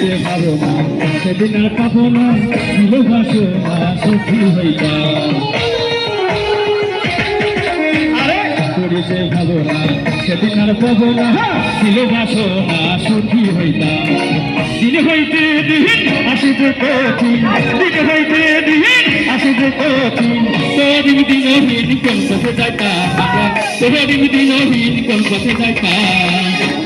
করিতে ভালো না সেদিন আর পাবো না ছিল বাসনা সুখী হইতাম করিতে ভালো না সেদিন আর পাবো না ছিল বাসনা সুখী হইতাম দিন হইতে দিন আসিতে কঠিন দিন হইতে দিন আসিতে কঠিন তোরিম দিনহীন কোন পথে যাইতাম তোরিম দিনহীন কোন পথে যাইতাম